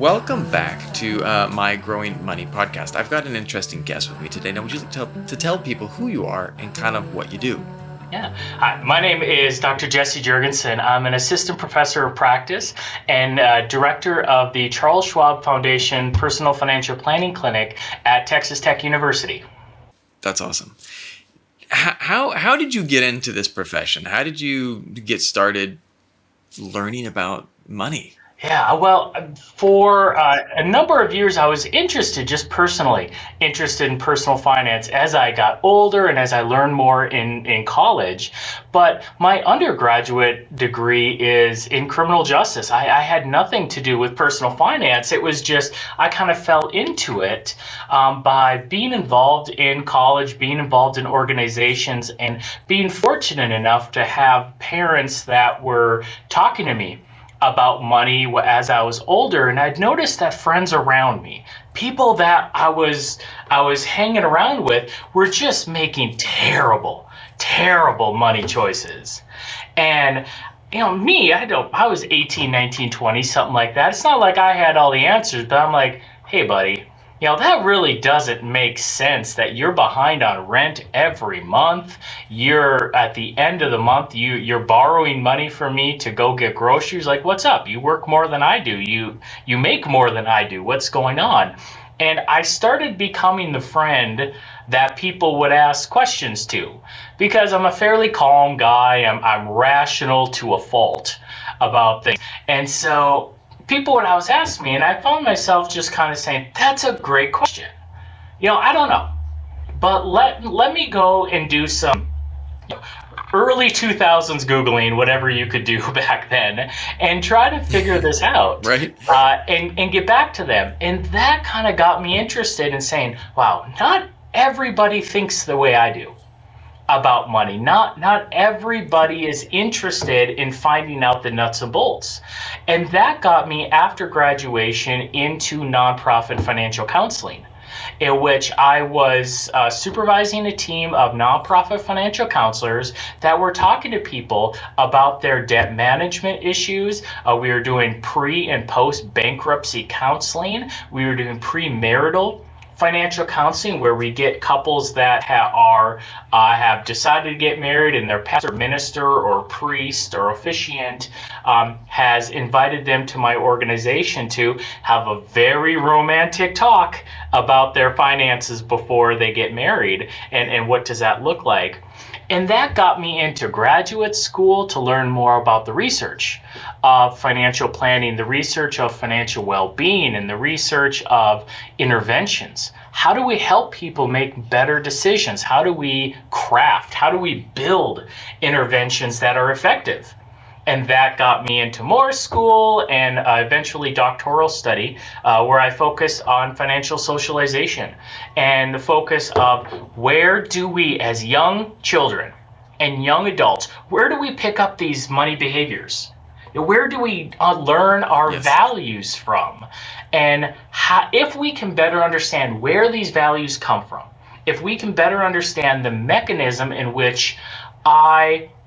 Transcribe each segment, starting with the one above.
Welcome back to my Growing Money podcast. I've got an interesting guest with me today. Now, would you like to tell people who you are and kind of what you do? Yeah. Hi, my name is Dr. Jesse Jurgenson. I'm an assistant professor of practice and director of the Charles Schwab Foundation Personal Financial Planning Clinic at Texas Tech University. That's awesome. How did you get into this profession? How did you get started learning about money? Yeah, well, for a number of years, I was just personally interested in personal finance as I got older and as I learned more in college. But my undergraduate degree is in criminal justice. I had nothing to do with personal finance. It was just, I kind of fell into it by being involved in college, being involved in organizations, and being fortunate enough to have parents that were talking to me about money as I was older, and I'd noticed that friends around me, people that I was hanging around with, were just making terrible money choices. And me, I was 18, 19, 20, something like that. It's not like I had all the answers, but I'm like, hey buddy, that really doesn't make sense that you're behind on rent every month. You're at the end of the month, you're borrowing money from me to go get groceries. Like, what's up? You work more than I do. You make more than I do. What's going on? And I started becoming the friend that people would ask questions to because I'm a fairly calm guy. I'm rational to a fault about things. And so people would always ask me, and I found myself just kind of saying, that's a great question. I don't know, but let me go and do some early 2000s Googling, whatever you could do back then, and try to figure this out. Right. And get back to them. And that kind of got me interested in saying, wow, not everybody thinks the way I do about money. Not everybody is interested in finding out the nuts and bolts. And that got me, after graduation, into nonprofit financial counseling, in which I was supervising a team of nonprofit financial counselors that were talking to people about their debt management issues. We were doing pre and post bankruptcy counseling. We were doing premarital financial counseling, where we get couples that have decided to get married, and their pastor, minister, or priest or officiant has invited them to my organization to have a very romantic talk about their finances before they get married, and what does that look like. And that got me into graduate school to learn more about the research of financial planning, the research of financial well-being, and the research of interventions. How do we help people make better decisions? How do we build interventions that are effective? And that got me into more school and eventually doctoral study, where I focused on financial socialization and the focus of where do we, as young children and young adults, where do we pick up these money behaviors? Where do we learn our values from? And if we can better understand where these values come from, if we can better understand the mechanism in which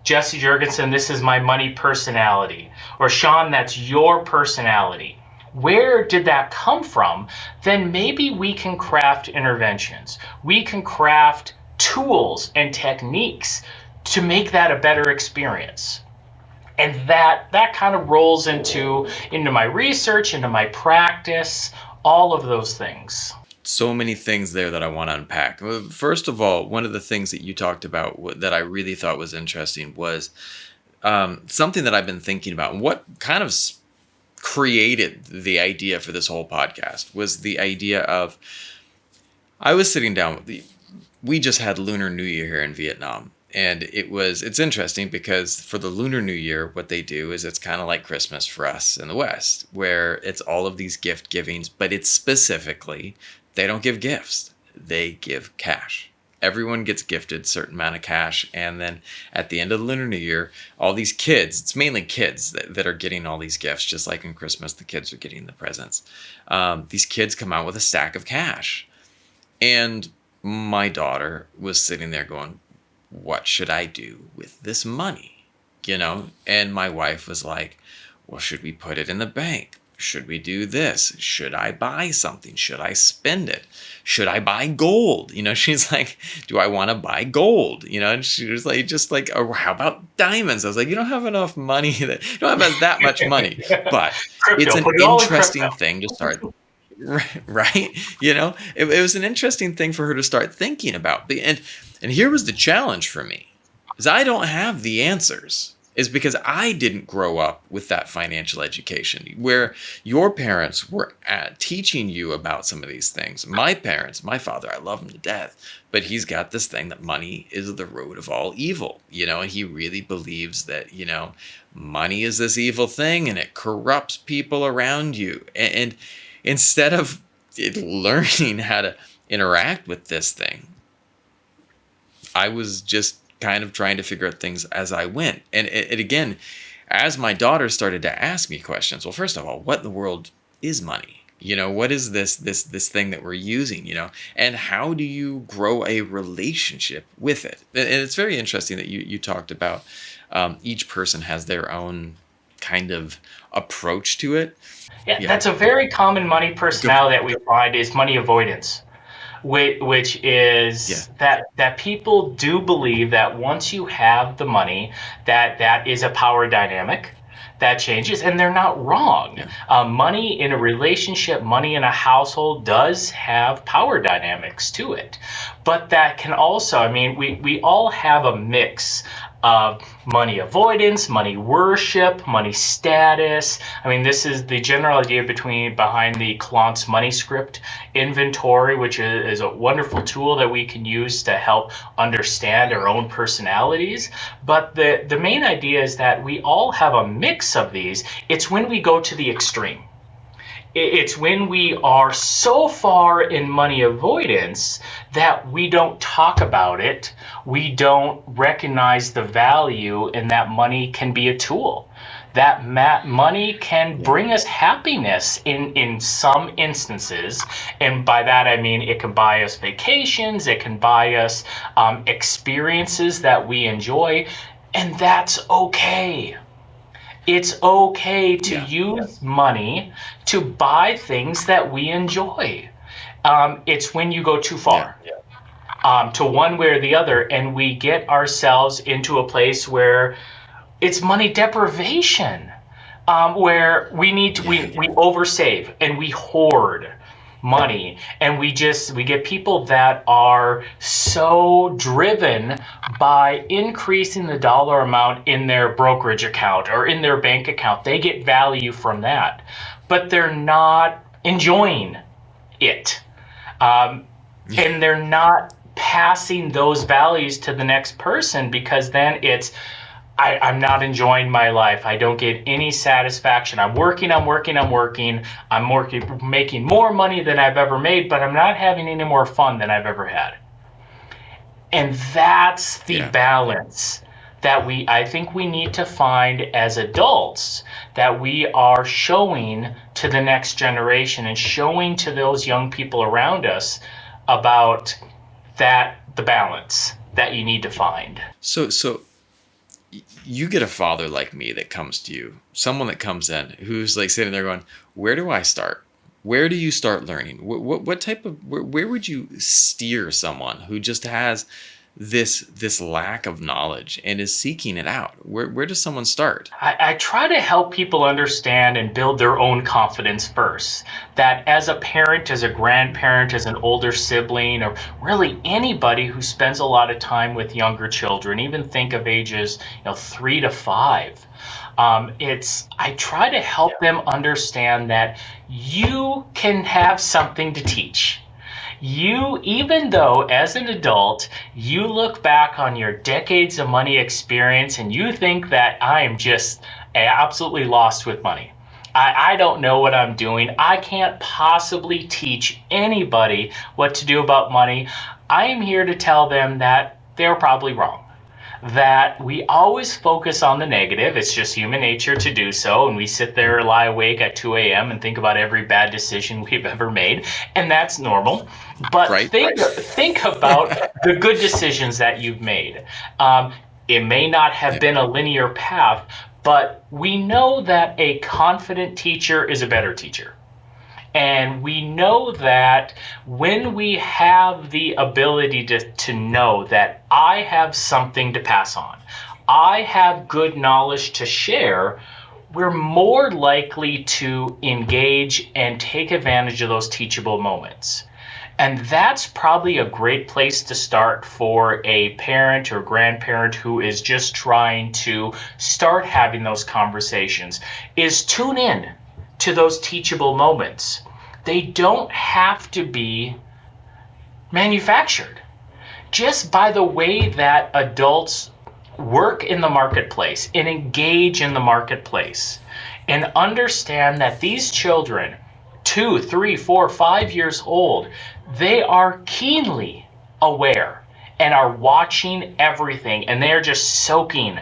Jesse Jurgenson, this is my money personality, or Sean, that's your personality, where did that come from? Then maybe we can craft interventions. We can craft tools and techniques to make that a better experience. And that kind of rolls into my research, into my practice, all of those things. So many things there that I want to unpack. First of all, one of the things that you talked about that I really thought was interesting was something that I've been thinking about. And what kind of created the idea for this whole podcast was the idea of, I was sitting down we just had Lunar New Year here in Vietnam. And it's interesting because for the Lunar New Year, what they do is it's kind of like Christmas for us in the West, where it's all of these gift givings, but it's specifically, they don't give gifts, they give cash. Everyone gets gifted a certain amount of cash. And then at the end of the Lunar New Year, all these kids, it's mainly kids that are getting all these gifts, just like in Christmas, the kids are getting the presents. These kids come out with a stack of cash. And my daughter was sitting there going, what should I do with this money? And my wife was like, well, should we put it in the bank? Should we do this? Should I buy something? Should I spend it? Should I buy gold? She's like, do I want to buy gold? And she was like, just like, oh, how about diamonds? I was like, you don't have enough money you don't have that much money, but it's Crypto, an put it all in crypto. interesting thing to start. Right? It was an interesting thing for her to start thinking about. And here was the challenge for me, is I don't have the answers. Is because I didn't grow up with that financial education where your parents were teaching you about some of these things. My parents, my father, I love him to death, but he's got this thing that money is the root of all evil, and he really believes that, money is this evil thing and it corrupts people around you. And instead of learning how to interact with this thing, I was just kind of trying to figure out things as I went. And it again, as my daughter started to ask me questions, well, first of all, what in the world is money? What is this thing that we're using, and how do you grow a relationship with it? And it's very interesting that you talked about each person has their own kind of approach to it. Yeah, that's a very common money personality that we find is money avoidance, which is that people do believe that once you have the money, that is a power dynamic that changes, and they're not wrong. Money in a relationship, money in a household does have power dynamics to it, but that can also, I mean, we all have a mix of money avoidance, money worship, money status. I mean, this is the general idea behind the Clontz money script inventory, which is a wonderful tool that we can use to help understand our own personalities. But the main idea is that we all have a mix of these. It's when we go to the extreme. It's when we are so far in money avoidance that we don't talk about it. We don't recognize the value in that money can be a tool. That money can bring us happiness in some instances. And by that, I mean, it can buy us vacations. It can buy us experiences that we enjoy. And that's okay. It's okay to use money to buy things that we enjoy. It's when you go too far to one way or the other, and we get ourselves into a place where it's money deprivation, where we oversave and we hoard money, and we get people that are so driven by increasing the dollar amount in their brokerage account or in their bank account. They get value from that, but they're not enjoying it, and they're not passing those values to the next person, because then it's, I'm not enjoying my life. I don't get any satisfaction. I'm working, making more money than I've ever made, but I'm not having any more fun than I've ever had. And that's the balance that I think we need to find as adults, that we are showing to the next generation and showing to those young people around us about the balance that you need to find. So you get a father like me that comes to you, someone that comes in who's like sitting there going, where do I start? Where do you start learning? What type of, where would you steer someone who just has this lack of knowledge and is seeking it out? Where does someone start? I try to help people understand and build their own confidence first. That as a parent, as a grandparent, as an older sibling, or really anybody who spends a lot of time with younger children, even think of ages 3 to 5. I try to help them understand that you can have something to teach. Even though as an adult, you look back on your decades of money experience and you think that I am just absolutely lost with money. I don't know what I'm doing. I can't possibly teach anybody what to do about money. I am here to tell them that they're probably wrong. That we always focus on the negative. It's just human nature to do so. And we sit there, lie awake at 2 a.m. and think about every bad decision we've ever made. And that's normal. But think about the good decisions that you've made. It may not have been a linear path, But we know that a confident teacher is a better teacher. And we know that when we have the ability to know that I have something to pass on, I have good knowledge to share, we're more likely to engage and take advantage of those teachable moments. And that's probably a great place to start for a parent or grandparent who is just trying to start having those conversations, is tune in to those teachable moments. They don't have to be manufactured. Just by the way that adults work in the marketplace and engage in the marketplace and understand that these children, 2, 3, 4, 5 years old, they are keenly aware and are watching everything, and they're just soaking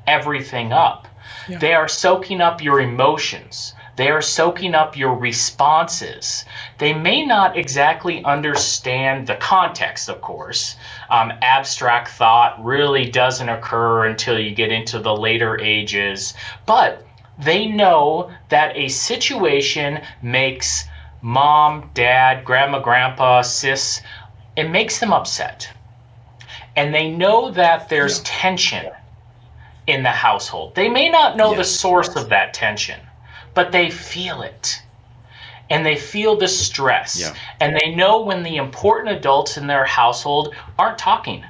everything up. Yeah. They are soaking up your emotions. They are soaking up your responses. They may not exactly understand the context, of course. Abstract thought really doesn't occur until you get into the later ages, but they know that a situation makes mom, dad, grandma, grandpa, sis, it makes them upset. And they know that there's Yeah. tension in the household. They may not know the Yes. source of that tension, but they feel it. And they feel the stress. Yeah. And they know when the important adults in their household aren't talking.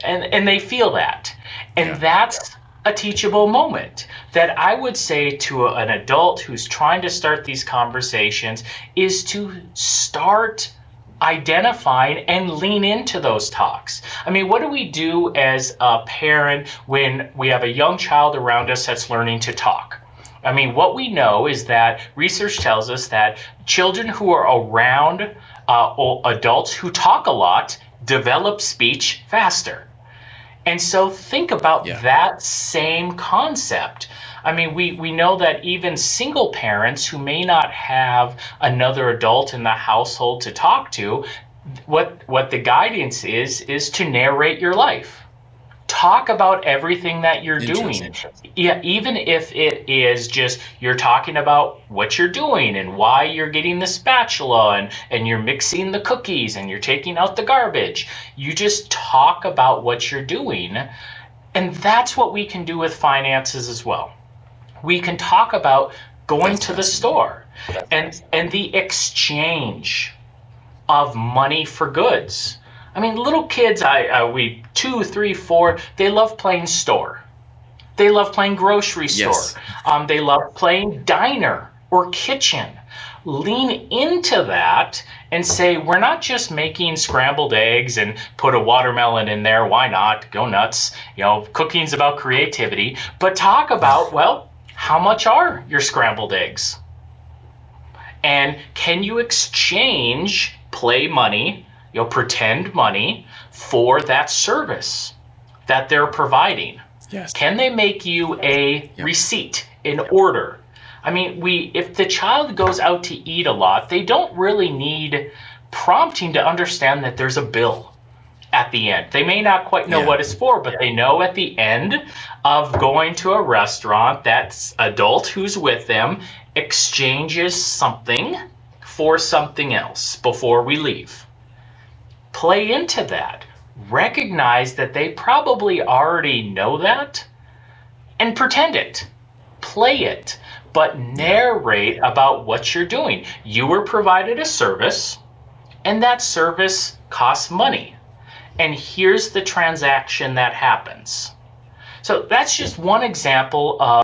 And they feel that. And Yeah. that's a teachable moment that I would say to an adult who's trying to start these conversations is to start identifying and lean into those talks. I mean, what do we do as a parent when we have a young child around us that's learning to talk? I mean, what we know is that research tells us that children who are around adults who talk a lot develop speech faster. And so think about Yeah. that same concept. I mean, we know that even single parents who may not have another adult in the household to talk to, what the guidance is to narrate your life. Talk about everything that you're doing. Interesting. Yeah, even if it is just you're talking about what you're doing and why you're getting the spatula and you're mixing the cookies and you're taking out the garbage. You just talk about what you're doing. And that's what we can do with finances as well. We can talk about going That's to the fascinating. store and the exchange of money for goods. I mean, little kids, we 2, 3, 4, they love playing store. They love playing grocery store. Yes. They love playing diner or kitchen. Lean into that and say, we're not just making scrambled eggs and put a watermelon in there. Why not? Go nuts. You know, cooking's about creativity. But talk about, well, how much are your scrambled eggs? And can you exchange play money, pretend money for that service that they're providing? Yes. Can they make you a Yep. receipt, an order? I mean, if the child goes out to eat a lot, they don't really need prompting to understand that there's a bill at the end. They may not quite know Yeah. what it's for, but they know at the end of going to a restaurant, that adult who's with them exchanges something for something else before we leave. Play into that. Recognize that they probably already know that and pretend it. Play it, but Yeah. narrate about what you're doing. You were provided a service, and that service costs money. And here's the transaction that happens. So that's just one example of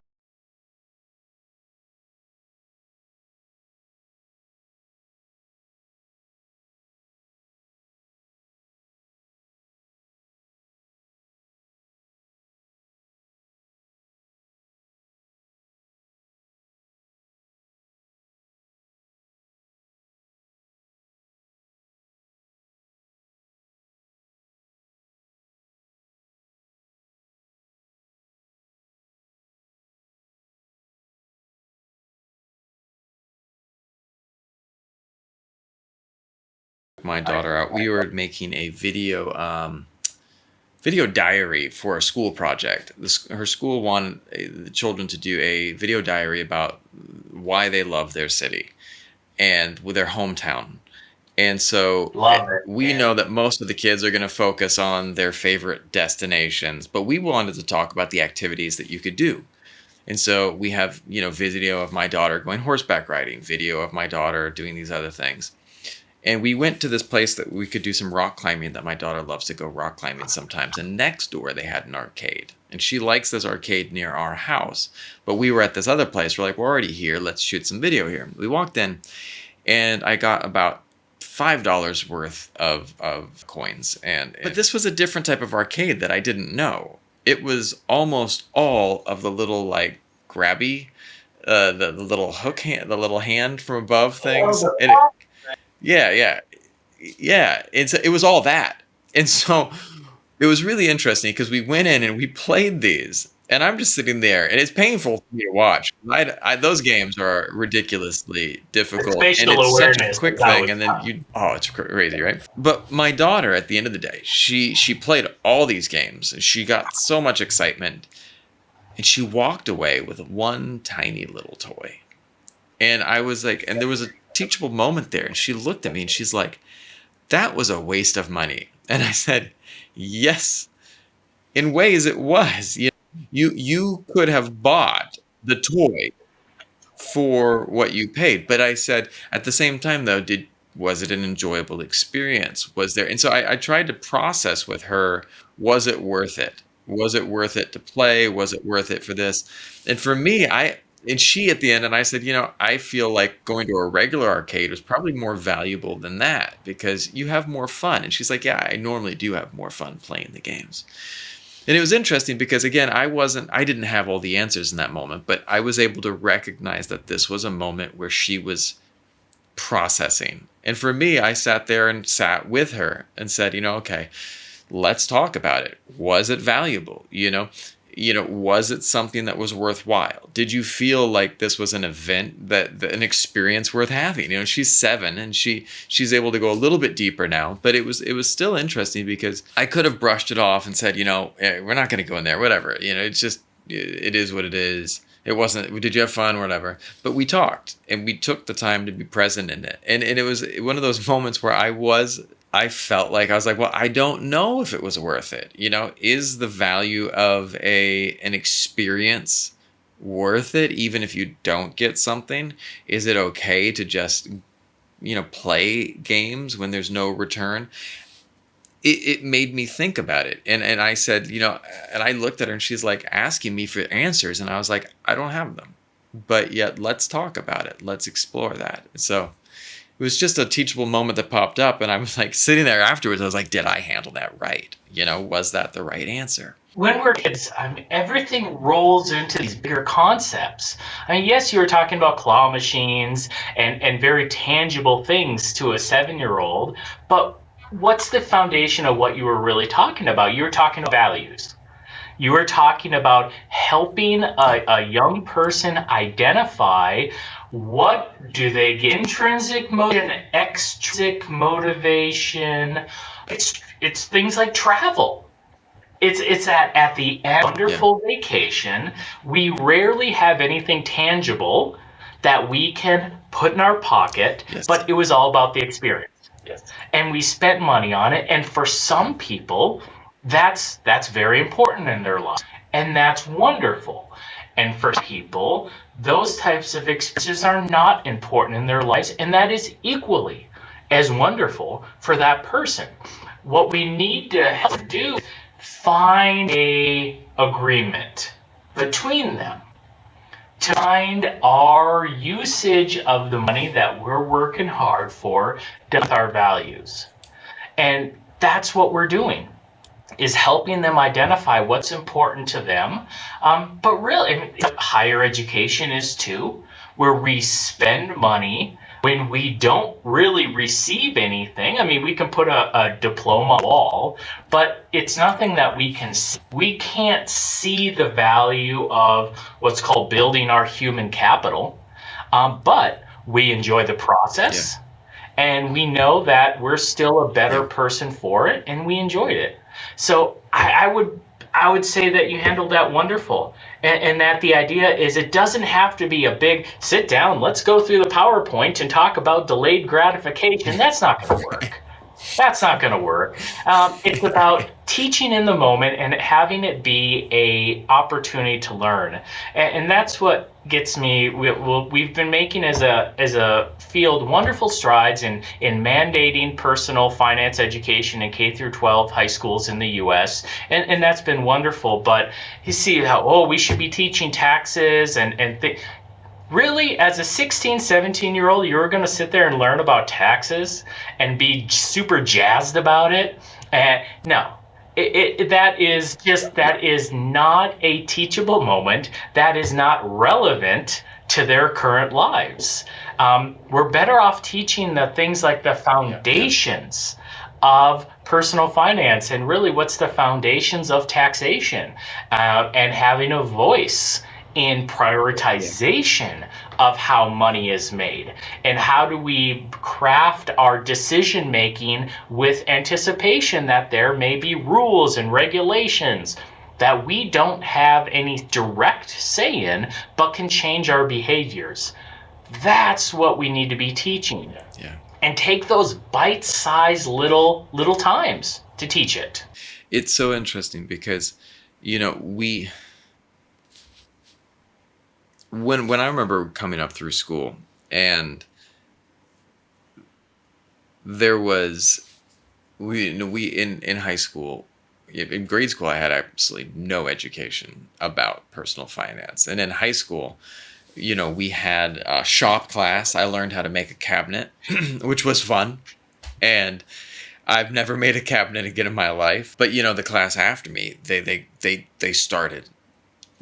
My daughter out. We were making a video. video diary for a school project. Her school wanted the children to do a video diary about why they love their city and with their hometown. And so Love it, we know man. that most of the kids are going to focus on their favorite destinations, but we wanted to talk about the activities that you could do. And so we have, video of my daughter going horseback riding, video of my daughter doing these other things. And we went to this place that we could do some rock climbing, that my daughter loves to go rock climbing sometimes. And next door, they had an arcade. And she likes this arcade near our house. But we were at this other place. We're like, we're already here. Let's shoot some video here. We walked in, and I got about $5 worth of coins. But this was a different type of arcade that I didn't know. It was almost all of the little, like, grabby, the little hook hand, the little hand from above Oh, things. Yeah, yeah, yeah. It was all that. And so it was really interesting because we went in and we played these, and I'm just sitting there, and it's painful for me to watch. Those games are ridiculously difficult, and spatial it's such a awareness quick is how thing. it's And then done. it's crazy, right? But my daughter, at the end of the day, she played all these games. She got so much excitement, and she walked away with one tiny little toy. And I was like, and there was a teachable moment there. And she looked at me and she's like, that was a waste of money. And I said, yes, in ways it was. You could have bought the toy for what you paid. But I said, at the same time, though, was it an enjoyable experience? Was there? And so I tried to process with her, was it worth it? Was it worth it to play? Was it worth it for this? And for me, and she at the end, and I said, I feel like going to a regular arcade was probably more valuable than that because you have more fun. And she's like, yeah, I normally do have more fun playing the games. And it was interesting because, again, I didn't have all the answers in that moment, but I was able to recognize that this was a moment where she was processing. And for me, I sat there and sat with her and said, okay, let's talk about it. Was it valuable? Was it something that was worthwhile? Did you feel like this was an event that an experience worth having? She's 7 and she's able to go a little bit deeper now, but it was still interesting because I could have brushed it off and said, we're not going to go in there, whatever. It is what it is. It wasn't, did you have fun, whatever. But we talked and we took the time to be present in it. And it was one of those moments where I felt like I was like, well, I don't know if it was worth it. Is the value of an experience worth it, even if you don't get something? Is it okay to just, play games when there's no return? It made me think about it. And I said, and I looked at her and she's like asking me for answers. And I was like, I don't have them. But yet let's talk about it. Let's explore that. So it was just a teachable moment that popped up, and I was like sitting there afterwards. I was like, did I handle that right? Was that the right answer? When we're kids, everything rolls into these bigger concepts. Yes, you were talking about claw machines and very tangible things to a 7-year-old, but what's the foundation of what you were really talking about? You were talking about values. You were talking about helping a young person identify what do they get, intrinsic motivation, extrinsic motivation. It's things like travel. It's at the end of a wonderful vacation, we rarely have anything tangible that we can put in our pocket, Yes. but it was all about the experience. Yes. And we spent money on it. And for some people, that's very important in their lives. And that's wonderful. And for people, those types of experiences are not important in their lives. And that is equally as wonderful for that person. What we need to help do is find a agreement between them to find our usage of the money that we're working hard for with our values. And that's what we're doing, is helping them identify what's important to them. But really, higher education is too, where we spend money when we don't really receive anything. We can put a diploma on the wall, but it's nothing that we can see. We can't see the value of what's called building our human capital, but we enjoy the process. Yeah. And we know that we're still a better person for it, and we enjoyed it. So I would say that you handled that wonderful. And that the idea is it doesn't have to be a big sit down, let's go through the PowerPoint and talk about delayed gratification. That's not going to work. That's not going to work. It's about teaching in the moment and having it be a opportunity to learn, and that's what gets me. We've been making as a field wonderful strides in mandating personal finance education in K through 12 high schools in the U.S. and that's been wonderful. But you see how we should be teaching taxes and. Really, as a 16, 17-year-old, you're going to sit there and learn about taxes and be super jazzed about it? No. That is not a teachable moment. That is not relevant to their current lives. We're better off teaching the things like the foundations of personal finance, and really what's the foundations of taxation, and having a voice in prioritization of how money is made, and how do we craft our decision making with anticipation that there may be rules and regulations that we don't have any direct say in but can change our behaviors. That's what we need to be teaching. Yeah. And take those bite-sized little times to teach it. It's so interesting because, we when I remember coming up through school, and there was we in high school, in grade school, I had absolutely no education about personal finance, and in high school, we had a shop class. I learned how to make a cabinet, which was fun, and I've never made a cabinet again in my life. But the class after me, they started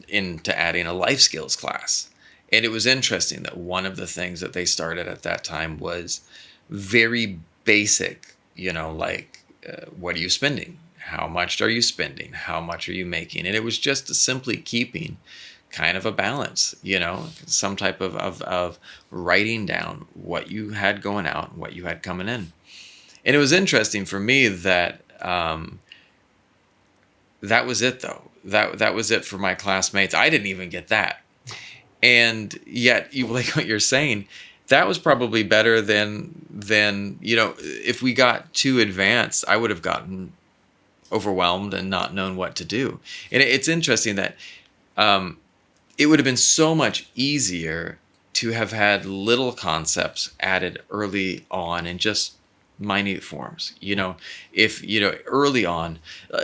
into adding a life skills class. And it was interesting that one of the things that they started at that time was very basic, what are you spending? How much are you spending? How much are you making? And it was just simply keeping kind of a balance, some type of writing down what you had going out and what you had coming in. And it was interesting for me that that was it, though. That was it for my classmates. I didn't even get that. And yet, like what you're saying, that was probably better than if we got too advanced, I would have gotten overwhelmed and not known what to do. And it's interesting that it would have been so much easier to have had little concepts added early on in just minute forms. If early on,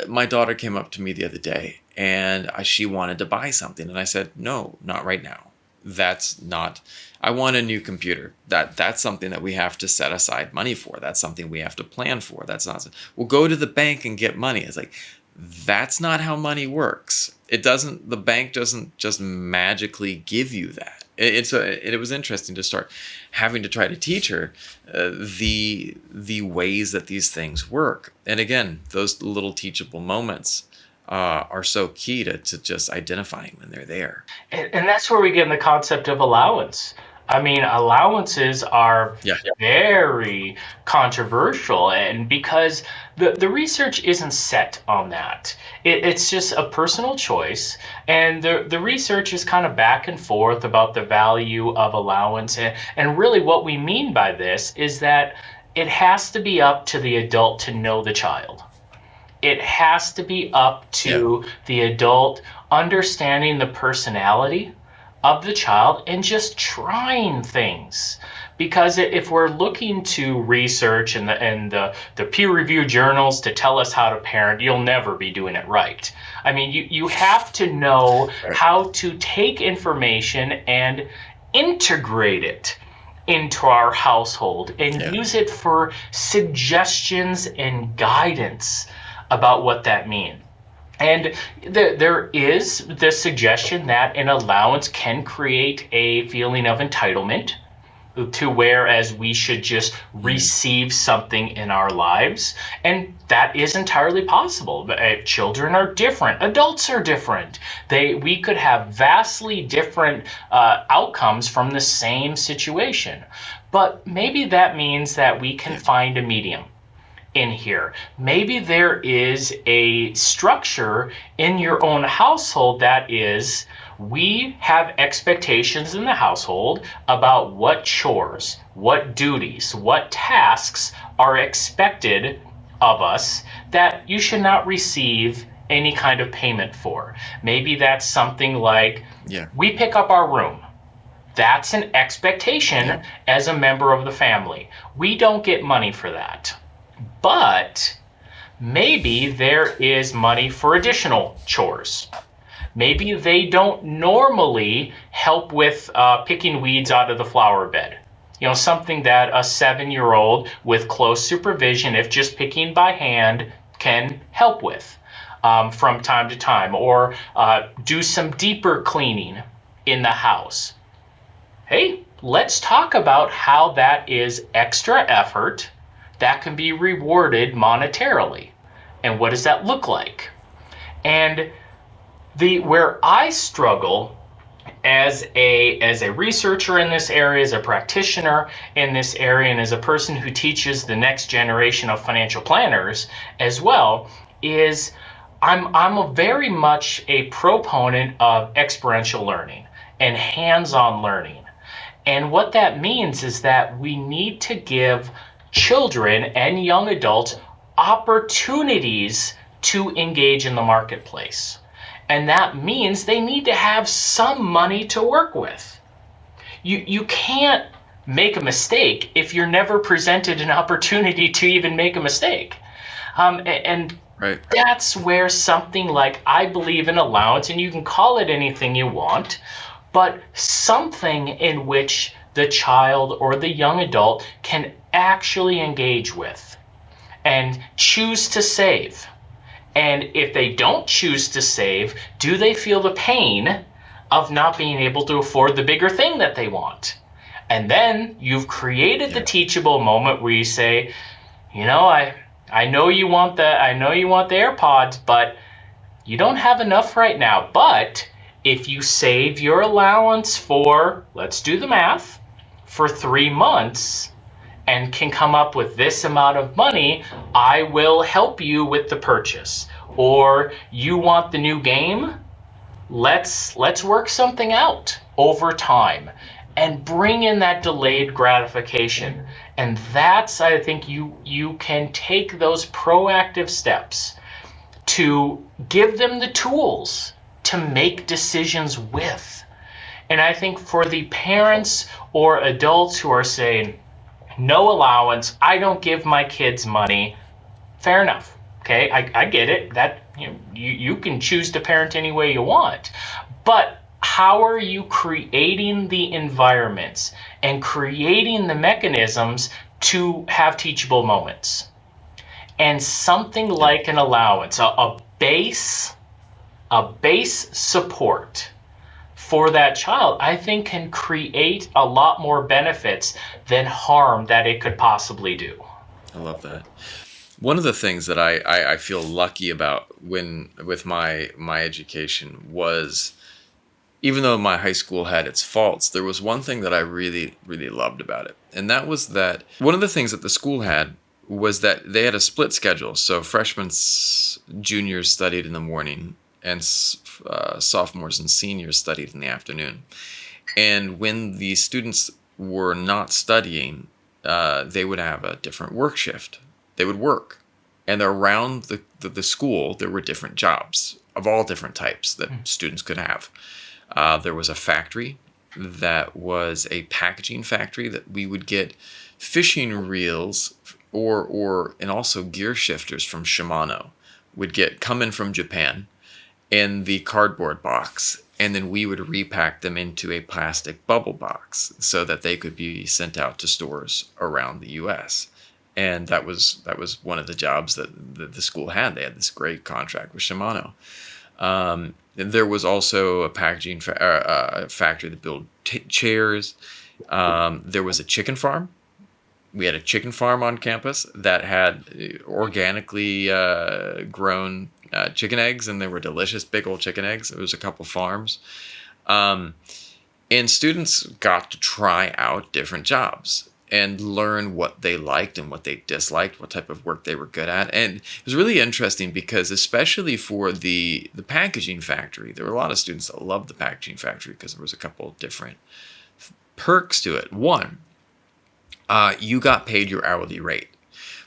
my daughter came up to me the other day, and she wanted to buy something, and I said, no, not right now. That's not, I want a new computer. That's something that we have to set aside money for. That's something we have to plan for. That's not, we'll go to the bank and get money. It's like, that's not how money works. The bank doesn't just magically give you that. It was interesting to start having to try to teach her the ways that these things work. And again, those little teachable moments are so key to just identifying when they're there. And that's where we get in the concept of allowance. I mean, allowances are very controversial, and because the research isn't set on that. It's just a personal choice, and the research is kind of back and forth about the value of allowance. And really what we mean by this is that it has to be up to the adult to know the child. It has to be up to the adult understanding the personality of the child and just trying things. Because if we're looking to research and the peer-reviewed journals to tell us how to parent, you'll never be doing it right. I mean, you have to know how to take information and integrate it into our household and use it for suggestions and guidance about what that means. And there is the suggestion that an allowance can create a feeling of entitlement, to whereas we should just receive something in our lives. And that is entirely possible. Children are different. Adults are different. We could have vastly different outcomes from the same situation. But maybe that means that we can find a medium. in here. Maybe there is a structure in your own household that is, we have expectations in the household about what chores, what duties, what tasks are expected of us that you should not receive any kind of payment for. Maybe that's something like, Yeah. we pick up our room. That's an expectation Yep. as a member of the family. We don't get money for that. But maybe there is money for additional chores. Maybe they don't normally help with picking weeds out of the flower bed. You know, something that a 7-year-old with close supervision, if just picking by hand, can help with from time to time, or do some deeper cleaning in the house. Hey, let's talk about how that is extra effort that can be rewarded monetarily. And what does that look like? And the where I struggle as a researcher in this area, as a practitioner in this area, and as a person who teaches the next generation of financial planners as well, is I'm a very much a proponent of experiential learning and hands-on learning. And what that means is that we need to give children and young adults opportunities to engage in the marketplace. And that means they need to have some money to work with. You can't make a mistake if you're never presented an opportunity to even make a mistake. And Right. that's where something like, I believe in allowance, and you can call it anything you want, but something in which the child or the young adult can actually engage with and choose to save. And if they don't choose to save, do they feel the pain of not being able to afford the bigger thing that they want? And then you've created the Yeah. teachable moment where you say, you know, I know you want the AirPods, but you don't have enough right now. But if you save your allowance for, let's do the math, for 3 months, and can come up with this amount of money, I will help you with the purchase. Or you want the new game? Let's work something out over time and bring in that delayed gratification. And that's, I think, you can take those proactive steps to give them the tools to make decisions with. And I think for the parents or adults who are saying, no allowance, I don't give my kids money, fair enough. Okay, I get it. That you can choose to parent any way you want. But how are you creating the environments and creating the mechanisms to have teachable moments? And something Yeah. like an allowance, a base support for that child, I think can create a lot more benefits than harm that it could possibly do. I love that. One of the things that I feel lucky about when with my education was, even though my high school had its faults, there was one thing that I really, really loved about it. And that was that one of the things that the school had was that they had a split schedule. So freshmen, juniors studied in the morning, and sophomores and seniors studied in the afternoon. And when the students were not studying, they would have a different work shift. They would work. And around the school, there were different jobs of all different types that students could have. There was a factory that was a packaging factory that we would get fishing reels and also gear shifters from Shimano would come in from Japan in the cardboard box, and then we would repack them into a plastic bubble box so that they could be sent out to stores around the U.S. And that was one of the jobs that the school had. They had this great contract with Shimano. There was also a packaging factory that built chairs. There was a chicken farm. We had a chicken farm on campus that had organically grown chicken eggs, and they were delicious, big old chicken eggs. It was a couple farms. And students got to try out different jobs. and learn what they liked and what they disliked, what type of work they were good at. And it was really interesting because especially for the packaging factory, there were a lot of students that loved the packaging factory because there was a couple of different perks to it. One, you got paid your hourly rate.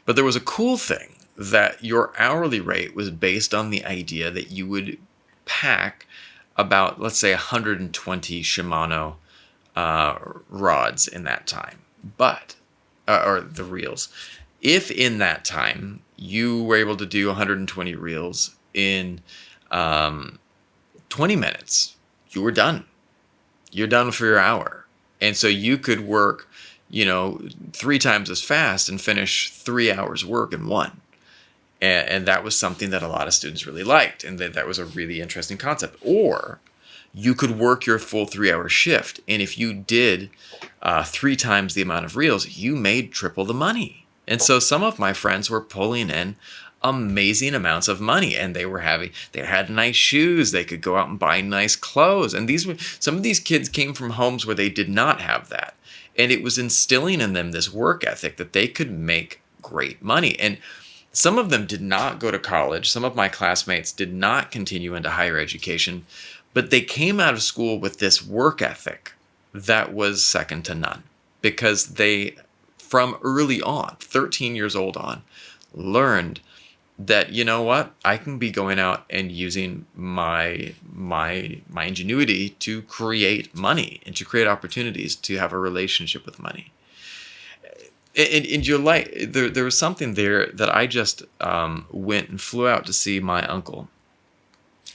But there was a cool thing that your hourly rate was based on the idea that you would pack about, let's say, 120 Shimano rods in that time, but or the reels. If in that time you were able to do 120 reels in 20 minutes, you were done. You're done for your hour. And so you could work, 3 times as fast and finish 3 hours work in one. And that was something that a lot of students really liked. And that was a really interesting concept. Or you could work your full 3-hour shift. And if you did 3 times the amount of reels, you made triple the money. And so some of my friends were pulling in amazing amounts of money, and they had nice shoes. They could go out and buy nice clothes. And some of these kids came from homes where they did not have that. And it was instilling in them this work ethic that they could make great money. And some of them did not go to college. Some of my classmates did not continue into higher education, but they came out of school with this work ethic that was second to none because they, from early on, 13 years old on, learned that, you know what, I can be going out and using my ingenuity to create money and to create opportunities to have a relationship with money. In your life, there was something there that I just went and flew out to see my uncle.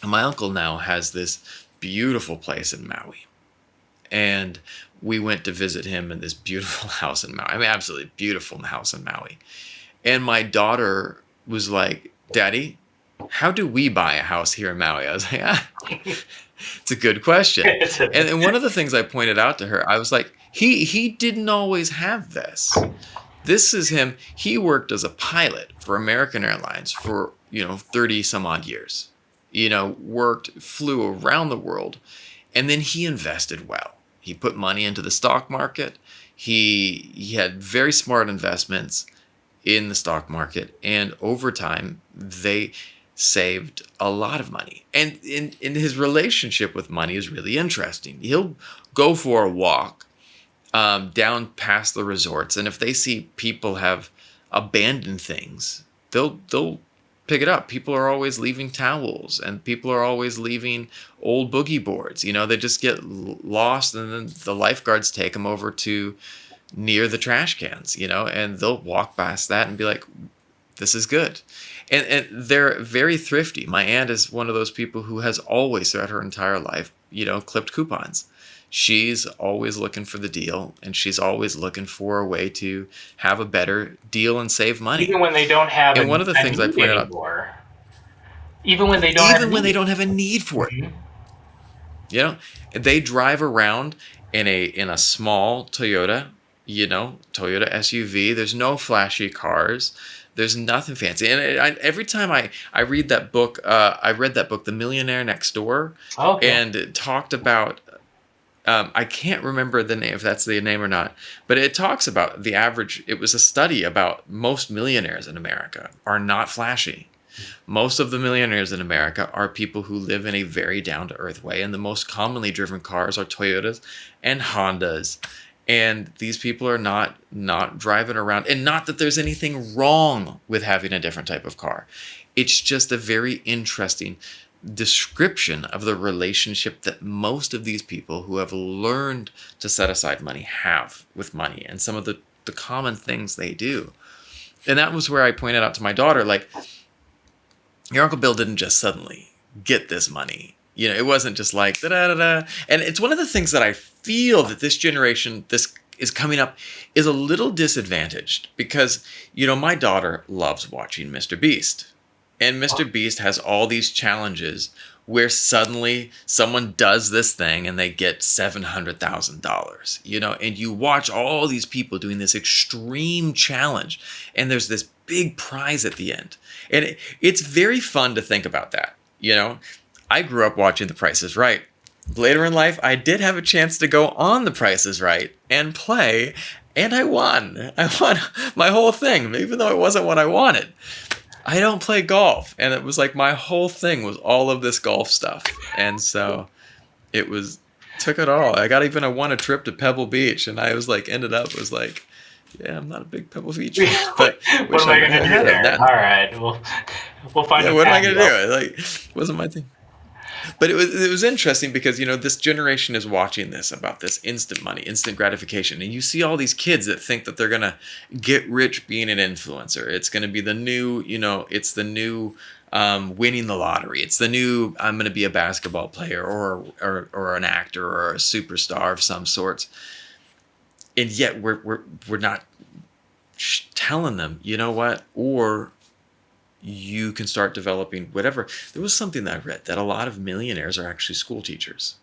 And my uncle now has this beautiful place in Maui. And we went to visit him in this beautiful house in Maui. I mean, absolutely beautiful house in Maui. And my daughter was like, Daddy, how do we buy a house here in Maui? I was like, it's a good question. And one of the things I pointed out to her, I was like, he didn't always have this. This is him. He worked as a pilot for American Airlines for, 30 some odd years. Flew around the world. And then he invested well. He put money into the stock market. He had very smart investments in the stock market, and over time they saved a lot of money. And in his relationship with money is really interesting. He'll go for a walk down past the resorts, and if they see people have abandoned things, they'll pick it up. People are always leaving towels, and people are always leaving old boogie boards. They just get lost, and then the lifeguards take them over to near the trash cans, and they'll walk past that and be like, this is good. And they're very thrifty. My aunt is one of those people who has always throughout her entire life, clipped coupons. She's always looking for the deal, and she's always looking for a way to have a better deal and save money. Even when they don't have and one of the things I pointed anymore. Even when they don't have a need for it. They drive around in a small Toyota, Toyota SUV. There's no flashy cars. There's nothing fancy. And every time I read that book, I read that book, The Millionaire Next Door. Okay. And it talked about, I can't remember the name, if that's the name or not, but it talks about the average. It was a study about most millionaires in America are not flashy. Most of the millionaires in America are people who live in a very down-to-earth way. And the most commonly driven cars are Toyotas and Hondas. And these people are not driving around. And not that there's anything wrong with having a different type of car. It's just a very interesting description of the relationship that most of these people who have learned to set aside money have with money, and some of the common things they do. And that was where I pointed out to my daughter, like, your Uncle Bill didn't just suddenly get this money. It wasn't just like da-da-da-da. And it's one of the things that I feel that this generation, this is coming up, is a little disadvantaged because, my daughter loves watching Mr. Beast. And Mr. Beast has all these challenges where suddenly someone does this thing and they get $700,000, and you watch all these people doing this extreme challenge and there's this big prize at the end. And it's very fun to think about that. I grew up watching The Price is Right. Later in life, I did have a chance to go on The Price is Right and play. and I won. I won my whole thing, even though it wasn't what I wanted. I don't play golf, and it was like my whole thing was all of this golf stuff, and so it was took it all. I won a trip to Pebble Beach, and I was like was like, yeah, I'm not a big Pebble Beach fan, but What wish am I I going to do had there? that. All right, we'll find Yeah, a what am I gonna do? patio. It like wasn't my thing. But it was interesting because this generation is watching this about this instant money, instant gratification, and you see all these kids that think that they're gonna get rich being an influencer. It's gonna be the new, it's the new winning the lottery. It's the new I'm gonna be a basketball player or an actor or a superstar of some sorts. And yet we're not telling them, you know what, or you can start developing whatever. There was something that I read that a lot of millionaires are actually school teachers.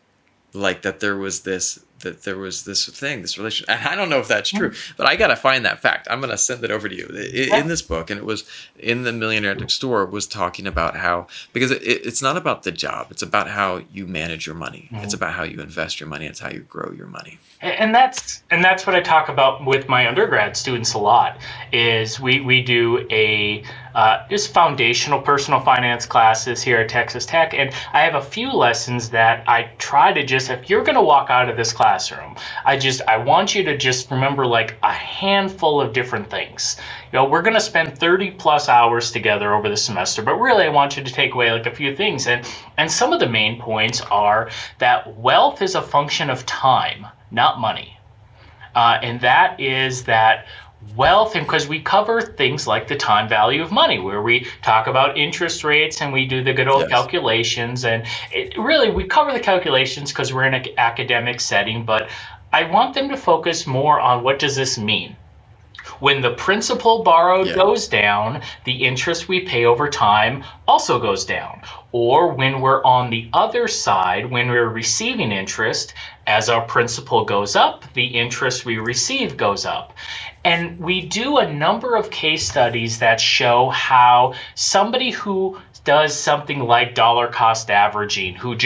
Like there was this thing, this relation. And I don't know if that's true, but I gotta find that fact. I'm gonna send it over to you in this book. And it was in the Millionaire Next Door was talking about how, because it's not about the job, it's about how you manage your money. It's about how you invest your money. It's how you grow your money. And that's what I talk about with my undergrad students a lot. Is we do a just foundational personal finance classes here at Texas Tech, and I have a few lessons that I try to just, if you're going to walk out of this classroom, I want you to just remember like a handful of different things. We're going to spend 30 plus hours together over the semester, but really I want you to take away like a few things, and some of the main points are that wealth is a function of time, not money. And that is that wealth, and because we cover things like the time value of money, where we talk about interest rates and we do the good old calculations, and we cover the calculations because we're in an academic setting, but I want them to focus more on what does this mean. When the principal borrowed goes down, the interest we pay over time also goes down. Or when we're on the other side, when we're receiving interest, as our principal goes up, the interest we receive goes up. And we do a number of case studies that show how somebody who does something like dollar cost averaging, who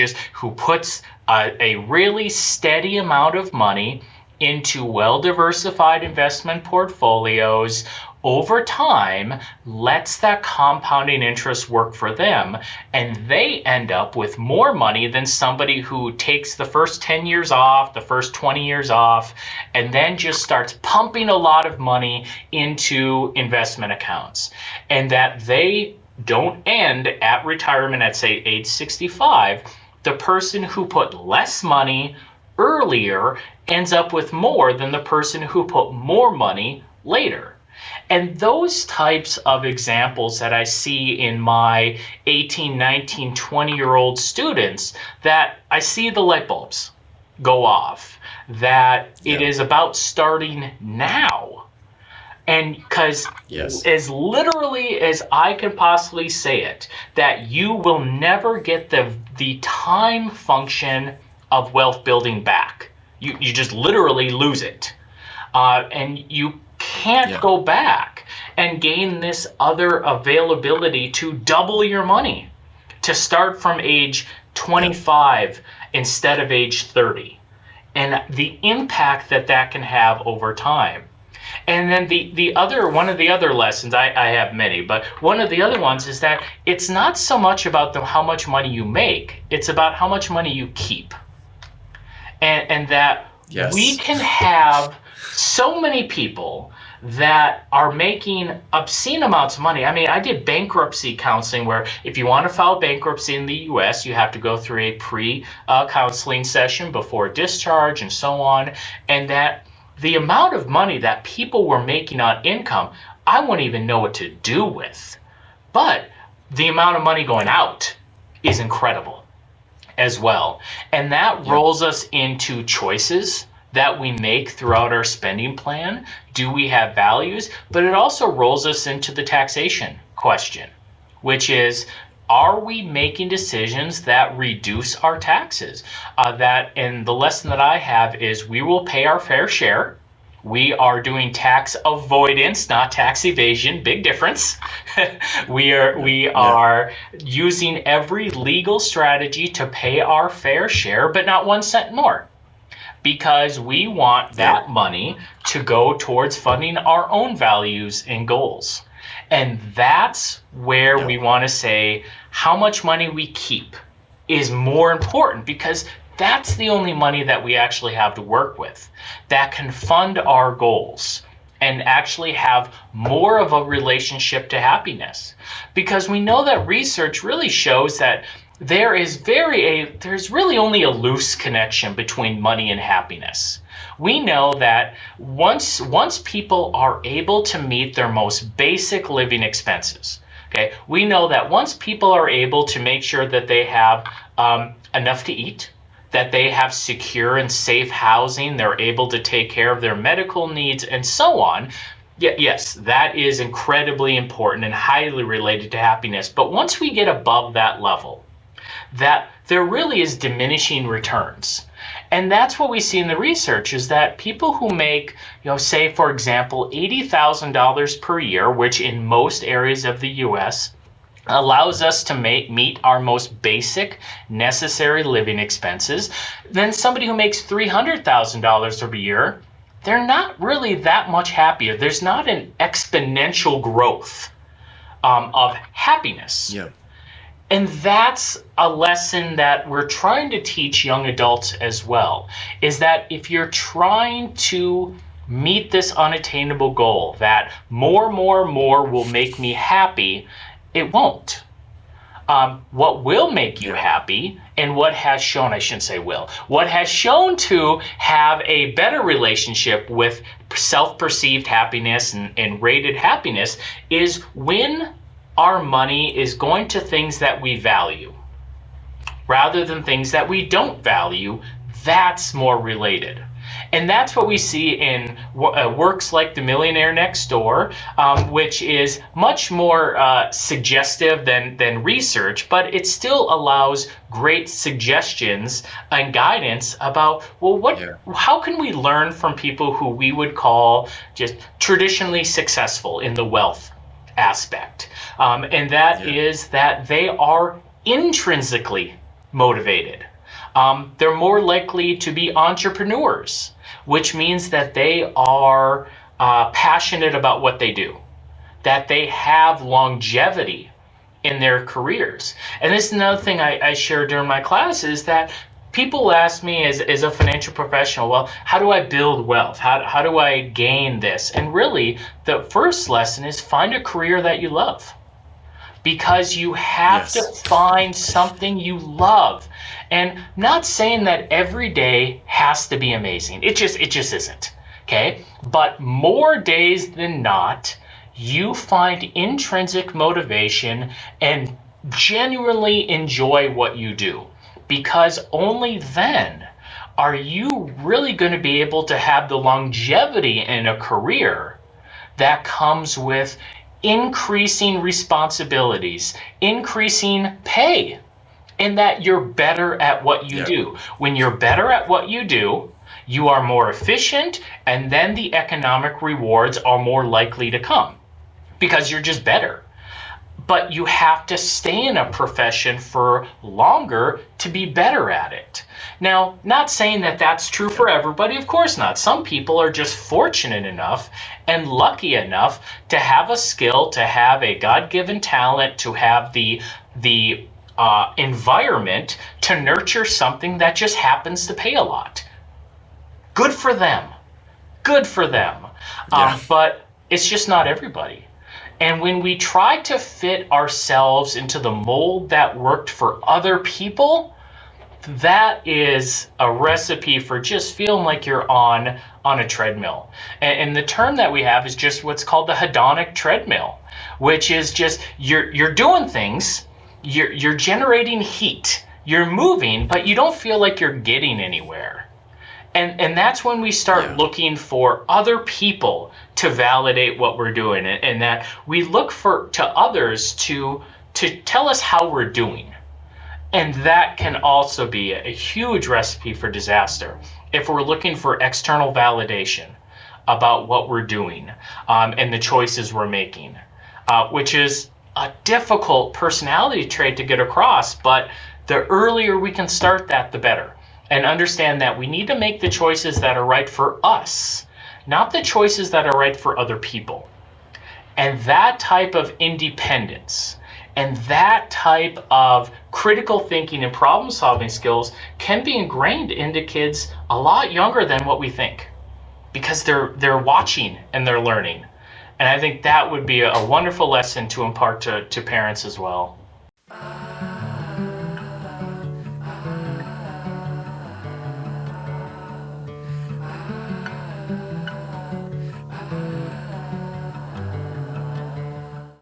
puts a really steady amount of money into well-diversified investment portfolios over time, lets that compounding interest work for them, and they end up with more money than somebody who takes the first 10 years off, the first 20 years off, and then just starts pumping a lot of money into investment accounts. And that they don't end at retirement at, say, age 65. The person who put less money earlier ends up with more than the person who put more money later. And those types of examples that I see in my 18, 19, 20-year-old students, that I see the light bulbs go off, that it is about starting now. And because as literally as I can possibly say it, that you will never get the time function of wealth building back. You just literally lose it. And you can't go back and gain this other availability to double your money, to start from age 25 instead of age 30, and the impact that can have over time. And then one of the other lessons, I have many, but one of the other ones is that it's not so much about how much money you make, it's about how much money you keep. And that we can have so many people that are making obscene amounts of money. I mean, I did bankruptcy counseling, where if you want to file bankruptcy in the US, you have to go through a pre-counseling session before discharge and so on. And that the amount of money that people were making on income, I wouldn't even know what to do with. But the amount of money going out is incredible as well. And that rolls us into choices that we make throughout our spending plan. Do we have values? But it also rolls us into the taxation question, which is, are we making decisions that reduce our taxes? And the lesson that I have is we will pay our fair share. We are doing tax avoidance, not tax evasion. Big difference. We are using every legal strategy to pay our fair share, but not 1 cent more. because we want Yeah. that money to go towards funding our own values and goals. And that's where Yeah. we want to say how much money we keep is more important, because that's the only money that we actually have to work with that can fund our goals and actually have more of a relationship to happiness. Because we know that research really shows that there's really only a loose connection between money and happiness. We know that once people are able to meet their most basic living expenses, okay, we know that once people are able to make sure that they have enough to eat, that they have secure and safe housing, they're able to take care of their medical needs, and so on. Yes, that is incredibly important and highly related to happiness. But once we get above that level, that there really is diminishing returns. And that's what we see in the research, is that people who make, say, for example, $80,000 per year, which in most areas of the US allows us to meet our most basic necessary living expenses, then somebody who makes $300,000 a year, they're not really that much happier. There's not an exponential growth of happiness. Yeah. And that's a lesson that we're trying to teach young adults as well, is that if you're trying to meet this unattainable goal, that more will make me happy, it won't. What will make you happy, and what has shown, I shouldn't say will, what has shown to have a better relationship with self-perceived happiness and rated happiness, is when our money is going to things that we value rather than things that we don't value. That's more related. And that's what we see in works like The Millionaire Next Door, which is much more suggestive than research, but it still allows great suggestions and guidance about, how can we learn from people who we would call just traditionally successful in the wealth aspect. And that is that they are intrinsically motivated. They're more likely to be entrepreneurs, which means that they are passionate about what they do, that they have longevity in their careers. And this is another thing I share during my classes, that people ask me as a financial professional, well, how do I build wealth? How do I gain this? And really, the first lesson is find a career that you love. Because you have to find something you love. And not saying that every day has to be amazing. It just isn't. Okay? But more days than not, you find intrinsic motivation and genuinely enjoy what you do. Because only then are you really going to be able to have the longevity in a career that comes with increasing responsibilities, increasing pay, and that you're better at what you do. When you're better at what you do, you are more efficient, and then the economic rewards are more likely to come because you're just better. But you have to stay in a profession for longer to be better at it. Now, not saying that that's true for everybody, of course not. Some people are just fortunate enough and lucky enough to have a skill, to have a God-given talent, to have the environment to nurture something that just happens to pay a lot. Good for them. Good for them. But it's just not everybody. And when we try to fit ourselves into the mold that worked for other people, that is a recipe for just feeling like you're on a treadmill. And the term that we have is just what's called the hedonic treadmill, which is just you're doing things, you're generating heat, you're moving, but you don't feel like you're getting anywhere. And that's when we start looking for other people to validate what we're doing, and that we look to others to tell us how we're doing. And that can also be a huge recipe for disaster if we're looking for external validation about what we're doing and the choices we're making, which is a difficult personality trait to get across, but the earlier we can start that, the better. and understand that we need to make the choices that are right for us, not the choices that are right for other people. And that type of independence and that type of critical thinking and problem solving skills can be ingrained into kids a lot younger than what we think, because they're watching and they're learning. And I think that would be a wonderful lesson to impart to parents as well.